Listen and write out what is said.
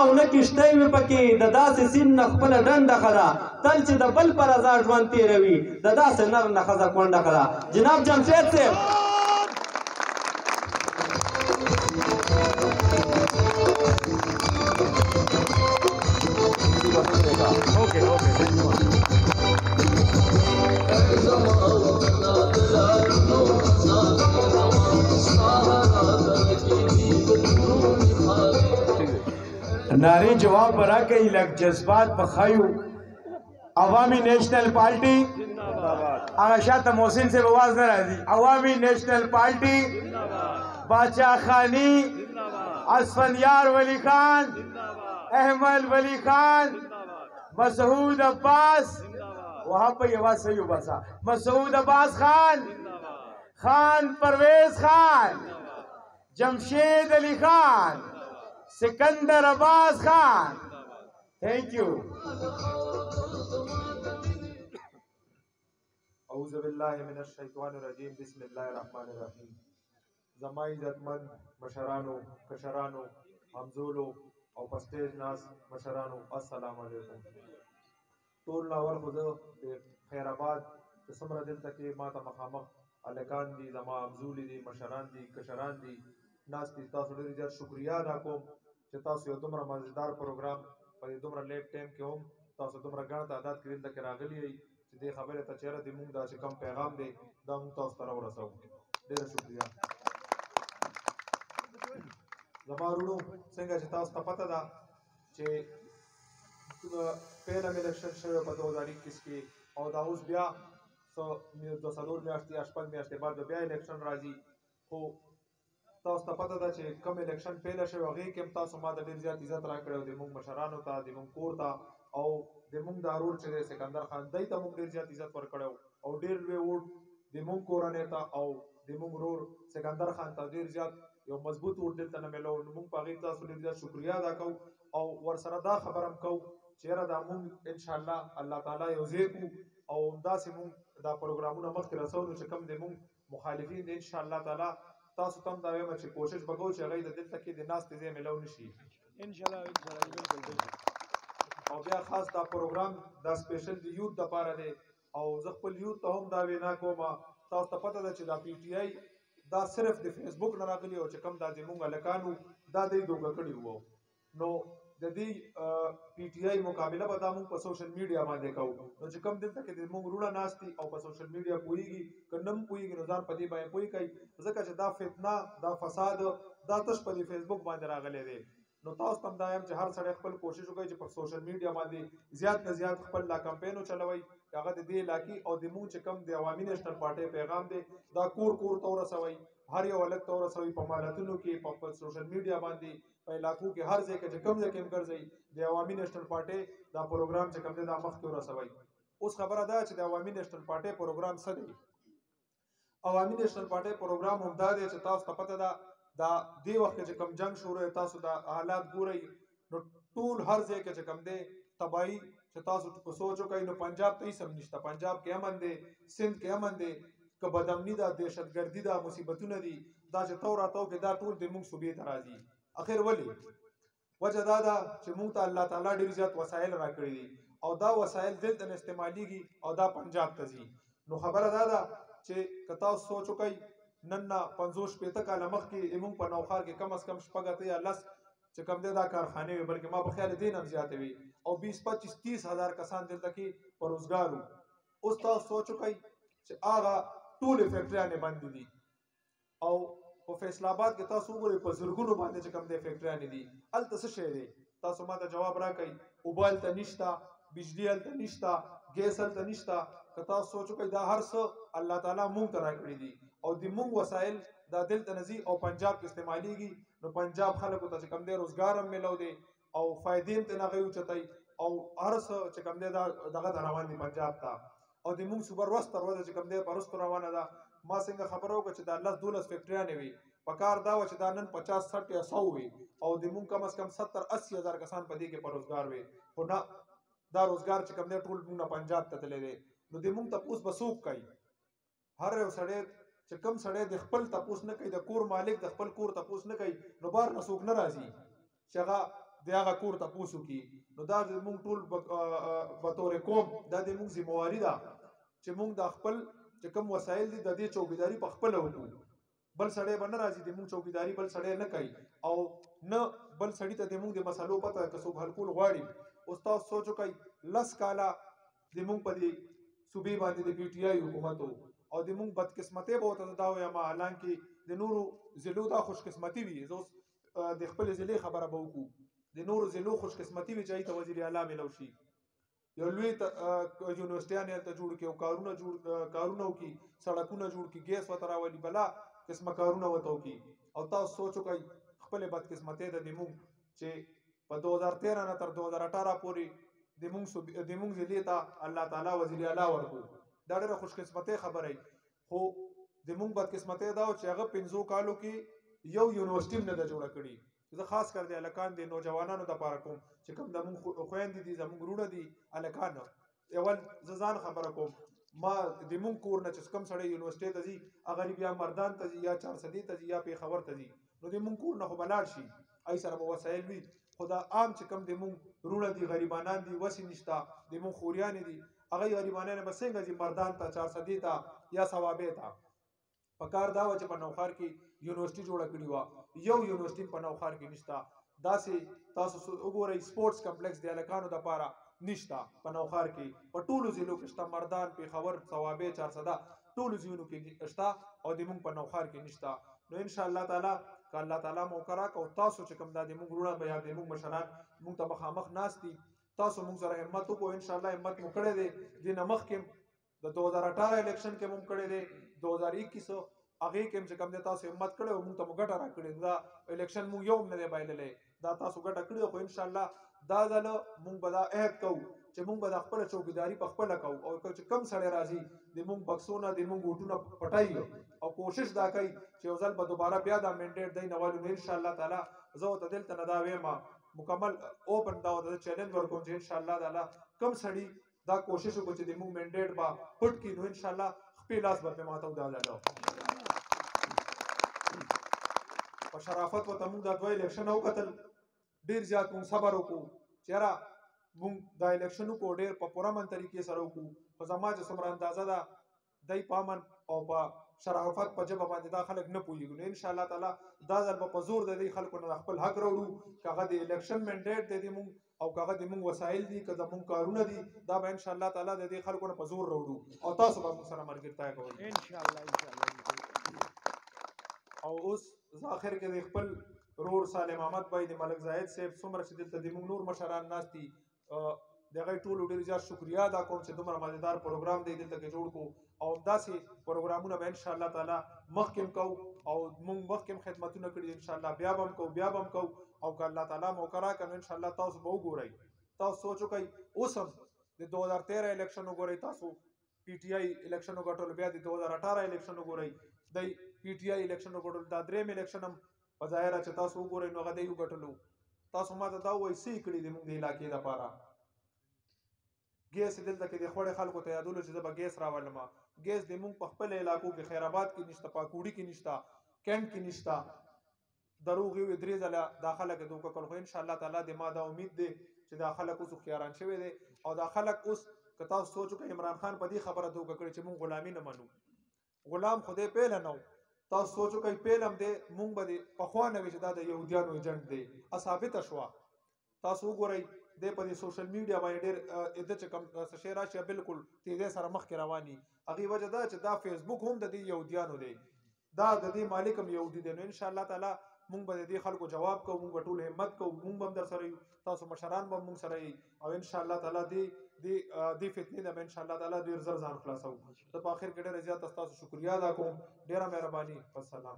او نه کشتۍ وي پکې د داسې سیند نه خپله ډنډه ښه ده تل چې د بل په رضا ژوند تېروي د داسې نر نه ښځه کونډه ښه ده. جناب جمشید صاحب ناری جواب برا کئی لگ جذبات بخائیو عوامی نیشنل پارٹی آغا شاہ محسن سے بواز نہ رازی عوامی نیشنل پارٹی بادشاہ خانی اسفندیار ولی خان احمد ولی خان مسعود عباس وہاں پہ یہ بات صحیح ہو بسا مسعود عباس خان خان پرویز خان جمشید علی خان سکندر عباس خان. تھینک یو. اعوذ باللہ من الشیطان الرجیم بسم اللہ الرحمن الرحیم. زما عزتمند مشرانو کشرانو همزولو او پسټیج ناس مشرانو السلام علیکم. ټول ناول خو زه د خیر آباد چې څومره دلته کې ما ته مخامخ هلکان دي زما همزولي دي مشران دي کشران دي ناست دي تاسو ډېر زیات شکریا ادا کوم چې تاسو یو دومره مزیدار پروګرام په دې دومره لیټ ټایم کې هم تاسو دومره ګڼ تعداد کې دلته کې راغلي یئ چې دې خبرې ته چېرې د مونږ دا چې کوم پیغام دی دا مونږ تاسو ته راورسوو. ډېره شکریا. زما وروڼو څنګه چې تاسو ته پته ده چې پهله مې الیکشن شوی په 2021 کې او دا اوس بیا د 4 میاشتې یا 6 میاشتې بعد بیا الیکشن راځي. خو تاسو ته پته ده چې کوم الیکشن پیله شوی هغې کې هم تاسو ما ته ډېر زیات عزت راکړی او د مونږ مشرانو ته د مونږ کور ته او د مونږ دا ورور چې دی سکندر خان دی ته مونږ ډېر زیات عزت ورکړی او ډېر لوی ووټ د مونږ کورنۍ ته او د مونږ ورور سکندر خان ته ډېر زیات یو مضبوط ووټ دلته نه میلاو نو مونږ په هغې تاسو ډېر زیات شکریا ادا کوو او ورسره دا خبره هم کوو چې یاره دا مونږ انشاءالله الله تعالی یو ځای کړو او همداسې مونږ دا پروګرامونه مخکې رسولو چې کوم د مونږ مخالفین دي انشاءالله تعالی تاسو ته هم دا وایم چې کوشش به کوو چې هغوی د دلته کې د ناستې ځای میلاو نه شي او بیا خاص دا پروګرام دا سپیشل د یوت دپاره دی او زه خپل یوت ته هم دا وینا کوم تاسو ته پته ده چې دا پی ټي آی دا صرف د فیسبوک نه راغلي او چې کوم دا زموږ هلکان وو دا دوی دوکه کړي وو نو د دې پی ټي آی مقابله به دا موږ په سوشل میډیا باندې کوو نو چې کوم دلته کې د موږ وروڼه ناست دي او په سوشل میډیا پوهېږي که نه هم پوهېږي نو ځان په دې باندې پوه کوي ځکه چې دا فتنه دا فساد دا تش په دې فیسبوک باندې راغلی دی نو تاسو ته هم دا یم چې هر سړی خپل کوشش وکړي چې په سوشل میډیا باندې زیات نه زیات خپل دا کمپین وچلوئ چې هغه د دې علاقې او د مونږ چې کوم د عوامي نیشنل پارټۍ پیغام دی دا کور کور ته ورسوئ هر یو هلک ته ورسوئ په مالتونو کې په سوشل میډیا باندې په علاقو کې هر ځای کې چې کوم ځای کې هم ګرځئ د عوامي نیشنل پارټۍ دا پروګرام چې کوم دی دا مخکې ورسوئ. اوس خبره ده چې د عوامي نیشنل پارټۍ پروګرام څه دی. عوامي نیشنل پارټۍ پروګرام هم دا دی چې تاسو ته پته ده دا دې وخت کې چې کوم جنګ شروع تاسو دا حالات ګورئ نو ټول هر ځای کې چې کوم دی تباهي چې تاسو په سوچ وکئ نو پنجاب ته هېڅ هم نشته پنجاب کې امن دی سند کې امن دی که بدامني ده دهشتګردي ده مصیبتونه دي دا چې تو راتاو کې دا ټول د موږ صوبې ته راځي. اخر ولې وجه دا ده چې موږ ته الله تعالی ډېر زیات وسایل راکړي دي او دا وسایل دلته نه استعمالیږي او دا پنجاب ته ځي نو خبره دا ده چې که تاسو سوچ وکئ نن نه 50-60 کاله مخکې موږ په نوښار کې کم از کم 6 یا 10 چې کوم دی دا کارخانې وي بلکې ما په خیال دې نه هم زیاتې وي او 20-25-30 هزار کسان دلته کې په روزګار وو. اوس تاسو سوچ وکئ چې هغه ټولې فیکټریانې بندې دي او په فیصل آباد کې تاسو وګورئ په زرګونو باندې چې کوم دی فیکټریانې دي هلته څه شی دی تاسو ما ته جواب راکئ اوبه هلته نشته بجلي هلته نشته ګیس هلته نشته که تاسو سوچ وکئ دا هر څه الله تعالی مونږ ته راکړي دي او د مونږ وسایل دا دلته نه ځي او پنجاب کې استعمالیږي نو پنجاب خلکو ته چې کوم دی روزګار هم میلو دی او فایدې هم ترې هغوی اوچتئ او هر څه چې کوم دی دا دغه ته روان دي پنجاب ته او د مونږ صوبه روسته روزه چې کوم دی په رستو روانه ده. ما څنګه خبره وکړه چې دا 10-12 فیکټریانې وي پکار دا وه چې دا نن 50-60 یا 100 وي او د مونږ کم از کم 70-80 هزار کسان په دې کې په روزګار وي خو نه دا روزګار چې کوم دی ټول مونږ نه پنجاب ته تللی دی نو د مونږ تپوس به څوک کوي. هر یو سړی چې کوم سړی د خپل تپوس نه کوي د کور مالک د خپل کور تپوس نه کوي نو بار نه څوک نه راځي چې هغه د هغه کور تپوس وکړي. نو دا زموږ ټول به طور قوم دا د موږ ذمواري ده چې موږ د خپل چې کوم وسایل دي د دې چوکیداري په خپله وکړو. بل سړی به نه راځي د موږ چوکیداري بل سړی نه کوي او نه بل سړي ته د موږ د مسلو پته که څوک حل کول غواړي. اوس تاسو سوچ وکئ 10 کاله د موږ په دې صوبې باندې د پی ټي آی حکومت او د موږ بدقسمتۍ به ورته دا وایم حالانکې د نورو ضلعو دا خوشقسمتي وي. زه اوس د خپلې ضلعې خبره به وکړو. د نورو ضلعو خوشقسمتي وي چې هغې ته وزیر اعلی میلو شي. یو لوی یونیورسټیان یې هلته جوړ کړي او کارونه وکړي سړکونه جوړ کړي ګیس ورته راولي بلا قسمه کارونه ورته وکړي. او تاسو سوچ وکئ خپلې بدقسمتۍ ته د موږ چې په 2013 نه تر 2018 پورې د موږ ضلعې ته الله تعالی وزیر اعلی ورکړو. دا ډېره خوشقسمتۍ خبره وي. خو د موږ بدقسمتۍ دا چې هغه 5 کالو کې یو یونیورسټي هم نه ده جوړه کړې. زه خاص کر د هلکان د نوجوانانو دپاره کوم چې کوم د موږ خویندې دي زموږ وروڼه دي هلکان. اول زه ځان خبره کوم ما د موږ کور نه چې کوم سړی یونیورسټۍ ته ځي هغه بیا مردان ته ځي یا چارسدې ته ځي یا پېښور ته ځي نو د موږ کور نه خو به لاړ شي هغې سره به وسایل وي. خو دا عام چې کوم د موږ وروڼه دي غریبانان دي وسې نشته د موږ خوریانې دي هغه غریبانان به څنګه ځي مردان ته چارسدې ته یا ثوابې ته. پکار دا وه چې په نوښار کې یونیورسټي جوړه کړې وه. یو یونیورسټي په نوښار کې نشته. داسې تاسو وګورئ سپورټس کمپلیکس د هلکانو دپاره نشته په نوښار کې. په ټولو ضلعو کې شته مردان پېښور ثوابې چارسده ټولو ځایونو کې شته او د موږ په نوښار کې نشته. نو انشاءالله تعالی که الله تعالی موقع راکړه او تاسو چې کوم دا د موږ وروڼه به یا د موږ مشران موږ ته مخامخ ناست دي تاسو موږ سره همت وکړو. انشاءالله همت مو کړی دی. دې نه مخکې د 2018 الیکشن کې مو کړی دی 2021 هغې کې هم چې کوم دی تاسو همت کړی او موږ ته مو ګټه راکړې. دا الیکشن موږ یو هم نه دی بایللی دا تاسو ګټه کړې. خو انشاءالله دا ځله موږ به دا عهد کوو چې موږ به د خپله چوکیداري په خپله کوو او چې کم سړی راځي د موږ بکسونه د موږ ووټونه پټوي او کوشش دا کوي چې یو ځل به دوباره بیا دا مینډیټ دی نه والو. نو انشاءالله تعالی زه ورته دلته نه دا وایم مکمل اوپن دا ورته چیلنج ورکوم چې انشاءالله تعالی کم سړي دا کوشش وکړو چې د موږ مینډیټ به پټ کړي نو انشاءالله خپې لاس به پرې ماتو. دا ځله په شرافت ورته موږ دا 2 الیکشن وکتل ډېر زیات موږ صبر وکړو چې یاره موږ دا الیکشن وکړو ډېر په پوره من طریقې سره وکړو. خو زما چې څومره اندازه ده دی په امن او په شرافت په ژبه باندې دا خلک نه پوهېږي. نو انشاءالله تعالی دا ځل به په زور د دې خلکو نه خپل حق راوړو که هغه د الیکشن مینډیټ دی د موږ او که هغه د موږ وسایل دي که زموږ کارونه دي دا به انشاءالله تعالی د دې خلکو نه په زور راوړو او تاسو به موږ سره ملګرتیا کوئ انشاءالله. او اوس زه آخر کې د خپل رور صالح محمد بھائی د ملک زاهد صاحب څومره چې دلته د موږ نور مشران ناست دي د هغوی ټولو ډېر زیات شکریا ادا کوم چې دومره مزېدار پروګرام دی دلته کې جوړ کړو او همداسې پروګرامونه به انشاءالله تعالی مخکې هم کوو او موږ مخکې هم خدمتونه کړي دي انشاءالله بیا به هم کوو او که الله تعالی موقع راکړه نو انشاءالله تاسو به وګورئ. تاسو سوچ وکئ اوس هم د 2013 الیکشن وګورئ تاسو پی ټي آی الیکشن وګټلو بیا د 2018 الیکشن وګورئ دی پی ټي آی الیکشن وګټلو دا درېیم الیکشن هم په ظاهره چې تاسو وګورئ نو هغه دی وګټلو. تاسو ما ته دا ووایئ څه یې کړي دي موږ د علاقې دپاره. ګیس دلته کې د خوړې خلکو ته یادولو چې زه به ګیس راولم. ګیس د موږ په خپل علاقو کې خیر آباد کې نشته پاکوړي کې نشته کینټ کې نشته. دروغ یې 3 ځله دا خلک یې دوکه کړل خو انشاءالله تعالی د ما دا امید دی چې دا خلک اوس هوښیاران شوي دی او دا خلک اوس که تاسو سوچ وکړئ عمران خان په دې خبره دوکه کړې چې موږ غلامي نه منو. غلام خو دی پیله نه و. تاسو سوچ وکئ پیل هم دی موږ به د پخوا نه وي چې دا د یهودیانو ایجنټ دی ثابته شوه. تاسو وګورئ دی په دې سوشل میډیا باندې ډېر د چې کوم څه شی راشي بالکل تیزۍ سره مخکې روان وي. هغې وجه دا چې دا فیسبوک هم د دې یهودیانو دی دا د دې مالک هم یهودي دی. نو انشاءالله تعالی موږ به د دې خلکو جواب کوو موږ به ټول همت کوو موږ به هم در سره یو تاسو مشران به هم موږ سره یي او انشاءالله تعالی دې فتنې نه به انشاءالله تعالی ډېر زر ځان خلاصوو. زه په آخر کې ډېره زیاته ستاسو شکریا ادا کوم. ډېره مهرباني. والسلام.